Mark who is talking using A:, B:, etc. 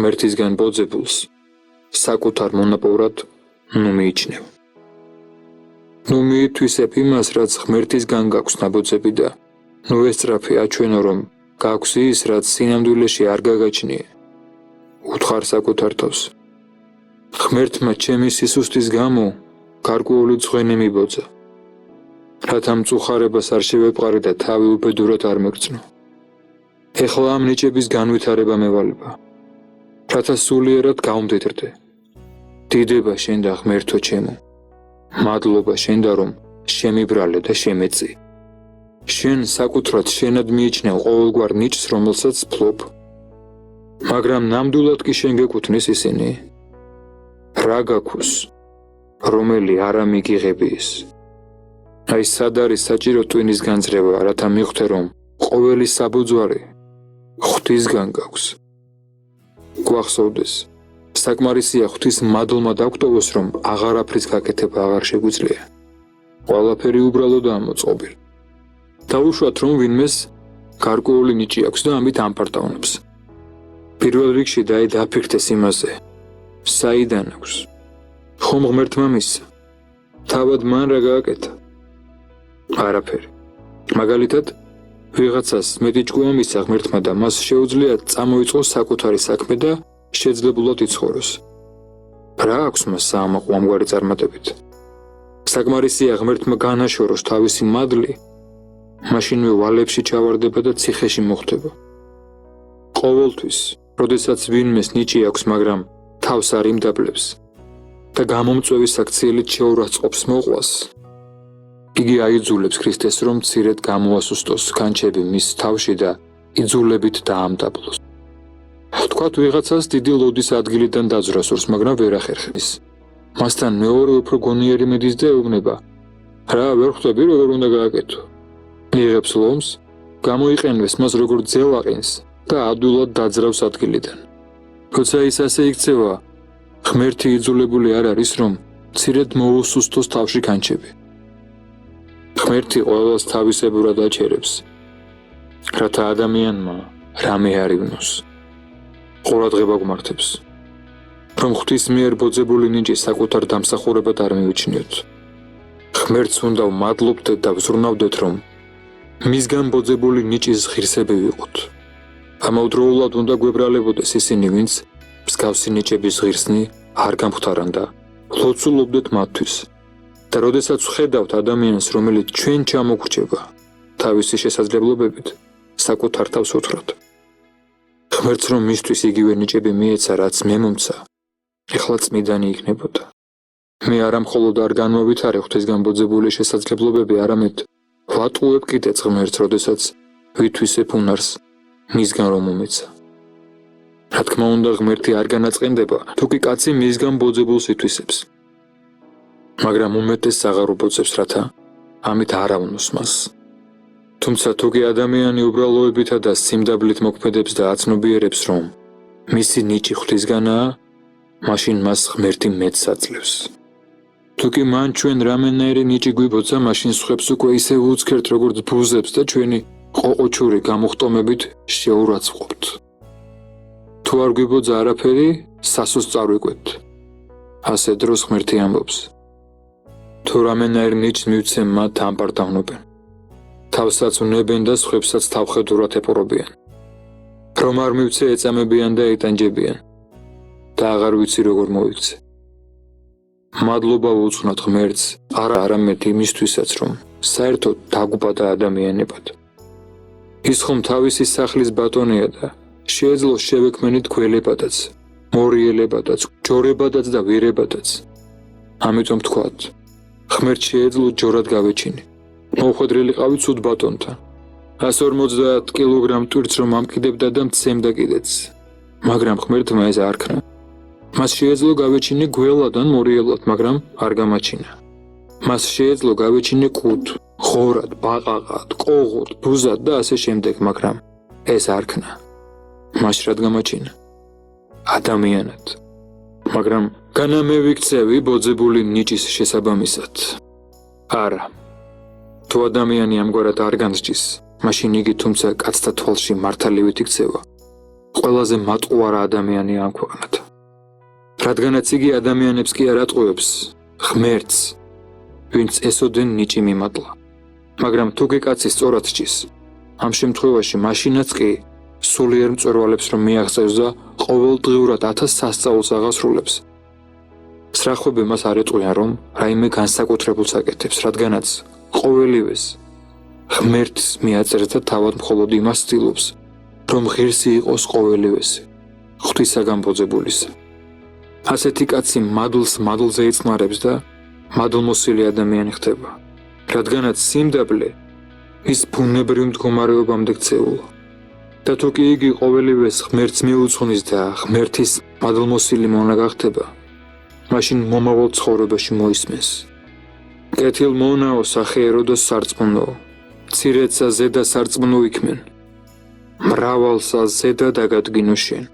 A: ღმერთისგან ბოძებულს საკუთარ მონაპოვრად ნუ მიიჩნევ. ნუ მიითვისებ იმას, რაც ღმერთისგან გაქვს ნაბოძები და ნუ ესწრაფე აჩვენო, რომ გაქვს ის, რაც სინამდვილეში არ გაგაჩნიე. უთხარ საკუთარ თავს. ღმერთმა ჩემი სისუსტის გამო გარკვეული ძღვენი მიბოძა. რათა მწუხარებას არ შევეპყარი და თავი უბედურად არ მეგრძნო. ეხლა ამ ნიჭების განვითარება მევალება. რათა სულიერად გავმდიდრდე. დიდება შენ და ღმერთო ჩემო. მადლობა შენდა, რომ შემიბრალე და შემეწი. შენ საკუთრად შენად მიიჩნევ ყოველგვარ ნიჭს, რომელსაც ფლობ. მაგრამ ნამდვილად კი შენ გეკუთვნის ისინი. რა გაქვს, რომელი არა მიგიღები ის. აი სად არის საჭირო ტვინის განძრევა, რათა მიხვდე, რომ ყოველი საბუძვარი ღვთისგან გაქვს. გვახსოვდეს, საკმარისია ღვთის მადლმა დაგვტოვოს, რომ აღარაფრის გაკეთება აღარ შეგვიძლია. ყველაფერი უბრალოდაა მოწყობილი. დავუშვათ, რომ ვინმეს გარკვეული ნიჭი აქვს და ამით ამპარტავნებს. პირველ რიგში დაფიქრდეს იმაზე, საიდან აქვს. ხომ ღმერთმა მისცა? თავად მან რა გააკეთა? არაფერი. მაგალითად, ვიღაცას მეტი ჭკუა მისცა ღმერთმა და მას შეუძლია წამოიწყოს საკუთარი საქმე და შეძლებულად იცხოვროს. რა აქვს მას საამაყო ამგვარი წარმატებით? საკმარისია ღმერთმა განაშოროს თავისი მადლი, მაშინვე ვალებში ჩავარდება და ციხეში მოხვდება. ყოველთვის, როდესაც ვინმეს ნიჭი აქვს, მაგრამ თავს არ იმდაბლებს და გამომწვევის აქციელით შეურაცხყოფს მოყვას, იგი აიძულებს ქრისტეს, რომ მცირედ გამოასუსტოს განჩები მის თავში და იძულებით დაამდაბლოს. თქვათ ვიღაცას დიდი ლოდის ადგილიდან დაძვრა სურს, მაგრამ ვერ ახერხებს. მასთან მეორე უფრო გონიერი მიდის და ეუბნება, რა ვერ ხვდები როგორ უნდა გააკეთო. იღებს ლომს, გამოიყენებს მას როგორ ძელაყენს და ადვილად დაძრავს ადგილიდან. როცა ის ასე იქცევა, ღმერთი იძულებული არ არის, რომ მცირედ მოუსუსტოს თავში განჩები. ღმერთი ყველას თავისებურად აჩერებს, რათა ადამიანმა რამე არ ივნოს. ყურადღება გვმართებს, რომ ღვთის მიერ ბოძებული ნიჭი საკუთარ დამსახურებად არ მივიჩნიოთ. ღმერთს უნდა ვმადლობდეთ და ვზრუნავდეთ, რომ მისგან ბოძებული ნიჭის ღირსები ვიყოთ. ამავდროულად უნდა გვებრალებოდეს ისინი, ვინც მსგავსი ნიჭების ღირსნი არ გამختარან და ლოცულობდეთ მათთვის. და როდესაც ვხედავთ ადამიანს, რომელიც ჩვენ ჩამოგრჩება თავისი შესაძლებლობებით, საკუთარ თავს უთხრათ. ღმერთს რომ მისთვის იგივე ნიჭები მიეცა, რაც მე მომცა, ეხლა წმიდანი იქნებოდა. მე არა მხოლოდ არ განმოვითარე ღვთისგან ბოძებული შესაძლებლობები, არამედ ვატყუებ კიდეც ღმერთს, როდესაც ვითვისებ უნარს მისგან რომ მომეცა. რა თქმა უნდა, ღმერთი არ განაწყენდება, თუ კი კაცი მისგან ბოძებულს ითვისებს. მაგრამ უმეტეს აღარ უბოძებს, რათა ამით არ ავნოს მას. თუმცა თუ კი ადამიანი უბრალოებითა და სიმდაბლით მოქმედებს და აცნობიერებს, რომ მისი ნიჭი ღვთისგანაა, მაშინ მას ღმერთი მეტს აძლევს. თუ კი მან ჩვენ რამენაირი ნიჭი გვიბოძა, მაშინ სხვებს უკვე ისე უცქერთ, როგორც ბუზებს და ჩვენი ყოყოჩური გამოხტომებით შეურაცხყოფთ. თუ არ გვიბოძა არაფერი, სასოს წარვიკვეთ. ასე დროს ღმერთი ამბობს, თუ რამენაირ ნიჭს მივცემ, მათ ამპარტავნობენ. თავსაც უნებენ და სხვებსაც თავხედურად ეპყრობიან. რომ არ მივცე, ეწამებიან და ეტანჯებიან. და აღარ ვიცი როგორ მოვიქცე. მადლობა ვუძღვნათ ღმერთს, არამედ იმისთვისაც, რომ საერთოდ დაგვბადა ადამიანებად. ის ხომ თავისი სახლის ბატონია და შეეძლოს შევექმენით გველებადაც, მორიელებადაც, ჯორებადაც და ვირებადაც. ამიტომ თქვათ, ღმერთს შეეძლო ჯორად გავეჩინე. მოუხვედრილი ყავი ცუდ ბატონთან. 150 კილოგრამ ტვირთს რომ ამკიდებდა და მცემდა კიდეც. მაგრამ ღმერთმა ეს არ ქნა. მას შეეძლო გავეჩინე გველად ან მორიელად, მაგრამ არ გამაჩინა. მას შეეძლო გავეჩინე ყუთ, ღორად, ბაყაყად, ყოღოდ, ბუზად და ასე შემდეგ, მაგრამ ეს არ ქნა. მას რად გამაჩინა? ადამიანად. მაგრამ განა მე ვიქცევი ბოძებული ნიჭის შესაბამისად. არა. თუ ადამიანი ამგვარად არ განსჯის, მაშინ იგი თუმცა კაცთა თვალში მართალივით იქცევა, ყველაზე მატყუარა ადამიანია ამ ქვეყნად. რადგანაც იგი ადამიანებს კი არ ატყუებს, ღმერთს, ვინც ესოდენ ნიჭი მიმატლა. მაგრამ თუ კი კაცი სწორად სჭის, ამ შემთხვევაში მაშინაც კი სულიერ მწვერვალებს რომ მიაღწევს და ყოველდღიურად 1000 სასწაულს აღასრულებს. სრახვები მას არ ეტყვიან, რომ რაიმე განსაკუთრებულს აკეთებს, რადგანაც ყოველივეს ღმერთს მიაწერს და თავად მხოლოდ იმას ცდილობს, რომ ღირსი იყოს ყოველივესი, ღვთისაგან ბოძებულისა. ასეთი კაცი მადლს მადლზე იწნარებს და მადლმოსილი ადამიანი ხდება, რადგანაც სიმდაბლე ის ბუნებრივ მდგომარეობამდე ქცეულა. და თუ კი იგი ყოველივეს ღმერთს მიუძღვნის და ღმერთის მადლმოსილი მონა გახდება, მაშინ მომავალ ცხოვრებაში მოისმენს. კეთილმონაო სახეერო და სარწმუნო, მცირეცა ზედა სარწმუნო იქმენ, მრავალსა ზედა დაგადგინო შენ.